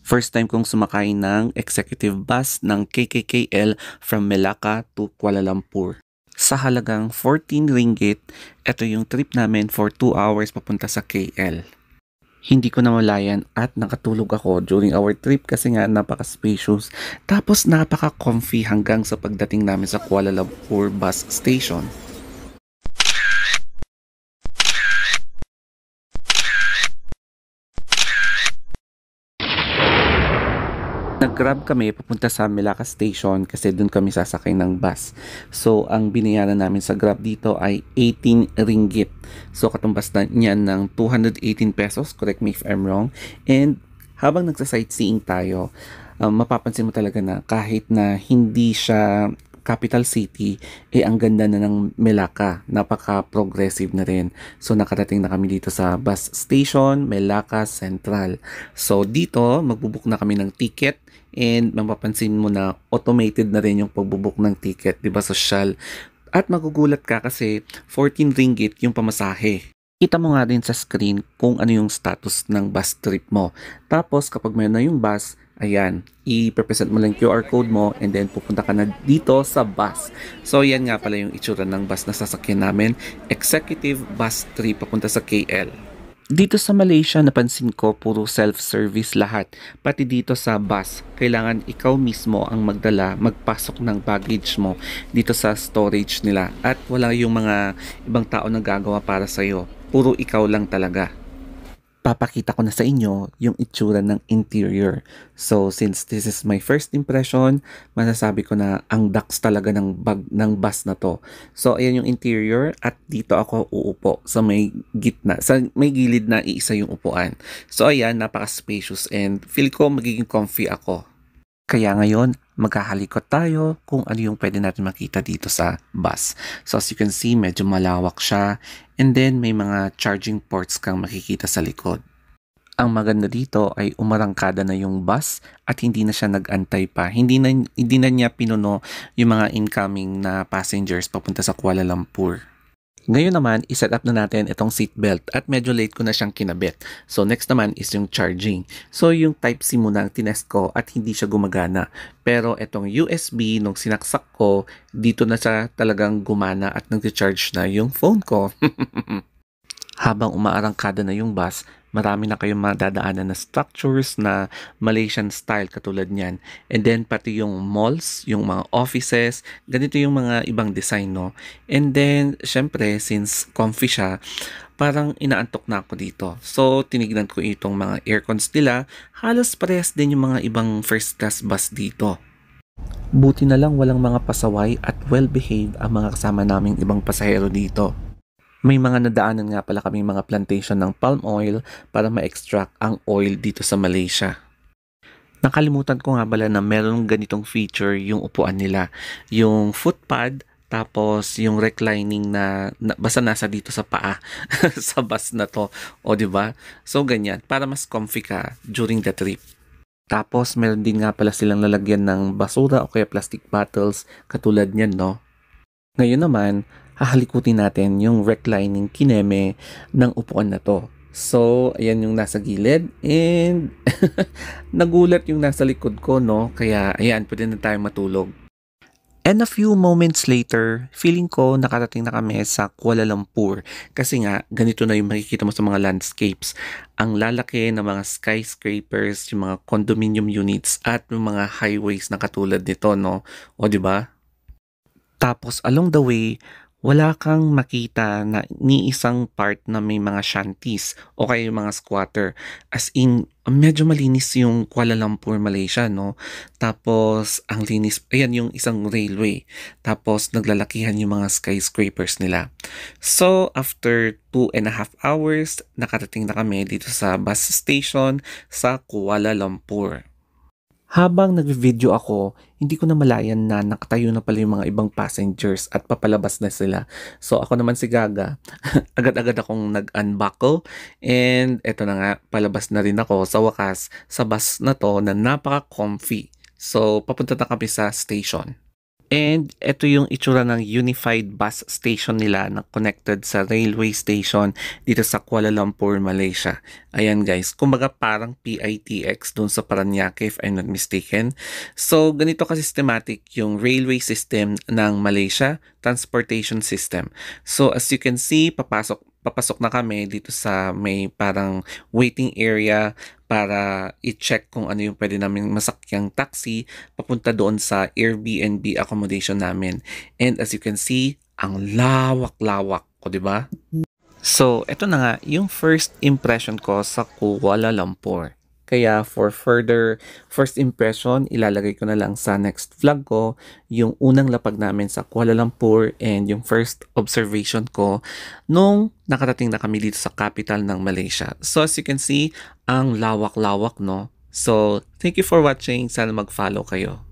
First time kong sumakay ng executive bus ng KKKL from Melaka to Kuala Lumpur. Sa halagang 14 ringgit, ito yung trip namin for 2 hours papunta sa KL. Hindi ko namalayan at nakatulog ako during our trip kasi nga napaka-spacious. Tapos napaka-comfy hanggang sa pagdating namin sa Kuala Lumpur bus station. Nag-grab kami papunta sa Melaka Station kasi doon kami sasakay ng bus. So, ang binayaran namin sa Grab dito ay 18 ringgit. So, katumbas na niyan ng 218 pesos, correct me if I'm wrong. And habang nagsa-sightseeing tayo, mapapansin mo talaga na kahit na hindi siya capital city, ang ganda na ng Melaka. Napaka-progressive na rin. So, nakarating na kami dito sa bus station, Melaka Central. So, dito, magbubuk na kami ng ticket and mapapansin mo na automated na rin yung pagbubuk ng ticket, di ba, social. At magugulat ka kasi 14 ringgit yung pamasahe. Kita mo nga din sa screen kung ano yung status ng bus trip mo. Tapos, kapag mayroon na yung bus, ayan, i-present mo lang QR code mo and then pupunta ka na dito sa bus. So, yan nga pala yung itsura ng bus na sasakyan namin. Executive bus trip papunta sa KL. Dito sa Malaysia, napansin ko puro self-service lahat. Pati dito sa bus, kailangan ikaw mismo ang magpasok ng baggage mo dito sa storage nila. At wala yung mga ibang tao na gagawa para sa'yo. Puro ikaw lang talaga. Papakita ko na sa inyo yung itsura ng interior. So, since this is my first impression, masasabi ko na ang ducts talaga ng bus na to. So, ayan yung interior at dito ako uupo sa may gitna. Sa may gilid na iisa yung upuan. So, ayan, napaka-spacious and feel ko magiging comfy ako. Kaya ngayon, maghahalikot tayo kung ano yung pwede natin makita dito sa bus. So as you can see, medyo malawak siya. And then may mga charging ports kang makikita sa likod. Ang maganda dito ay umarangkada na yung bus at hindi na siya nag-antay pa. Hindi na niya pinuno yung mga incoming na passengers papunta sa Kuala Lumpur. Ngayon naman, iset up na natin itong seatbelt at medyo late ko na siyang kinabit. So next naman is yung charging. So yung Type-C muna ang tinest ko at hindi siya gumagana. Pero itong USB, nung sinaksak ko, dito na siya talagang gumana at nag-charge na yung phone ko. Habang umaarangkada na yung bus, marami na kayong madadaanan na structures na Malaysian style katulad niyan. And then pati yung malls, yung mga offices, ganito yung mga ibang design, no? And then, syempre, since comfy siya, parang inaantok na ako dito. So, tinignan ko itong mga aircons nila. Halos parehas din yung mga ibang first class bus dito. Buti na lang walang mga pasaway at well-behaved ang mga kasama naming ibang pasahero dito. May mga nadaanan nga pala kaming mga plantation ng palm oil para ma-extract ang oil dito sa Malaysia. Nakalimutan ko nga pala na meron ganitong feature yung upuan nila. Yung footpad, tapos yung reclining na basta nasa dito sa paa sa bus na to. O, diba? So, ganyan. Para mas comfy ka during the trip. Tapos, meron din nga pala silang lalagyan ng basura o kaya plastic bottles katulad niyan, no? Ngayon naman, hahalikutin natin yung reclining kineme ng upuan na to. So, ayan yung nasa gilid and nagulat yung nasa likod ko, no? Kaya, ayan, pwede na tayo matulog. And a few moments later, feeling ko nakarating na kami sa Kuala Lumpur kasi nga, ganito na yung makikita mo sa mga landscapes. Ang lalaki ng mga skyscrapers, yung mga condominium units at yung mga highways na katulad nito, no? O, di ba? Tapos along the way, wala kang makita na ni isang part na may mga shanties o kaya yung mga squatter. As in, medyo malinis yung Kuala Lumpur, Malaysia, no? Tapos, ang linis, ayan yung isang railway. Tapos, naglalakihan yung mga skyscrapers nila. So, after 2.5 hours, nakarating na kami dito sa bus station sa Kuala Lumpur. Habang nag-video ako, hindi ko na malayan na nakatayo na pala yung mga ibang passengers at papalabas na sila. So ako naman si Gaga, agad-agad akong nag-unbuckle and eto na nga, palabas na rin ako sa wakas sa bus na to na napaka-comfy. So papunta na kami sa station. And ito yung itsura ng unified bus station nila na connected sa railway station dito sa Kuala Lumpur, Malaysia. Ayan guys, kumbaga parang PITX dun sa Parañaque if I'm not mistaken. So ganito ka systematic yung railway system ng Malaysia, transportation system. So as you can see, papasok na kami dito sa may parang waiting area para i-check kung ano yung pwede namin masakyang taxi papunta doon sa Airbnb accommodation namin. And as you can see, ang lawak-lawak ko, di ba? So, eto na nga, yung first impression ko sa Kuala Lumpur. Kaya for further first impression, ilalagay ko na lang sa next vlog ko yung unang lapag namin sa Kuala Lumpur and yung first observation ko nung nakarating na kami dito sa capital ng Malaysia. So as you can see, ang lawak-lawak no. So thank you for watching. Sana mag-follow kayo.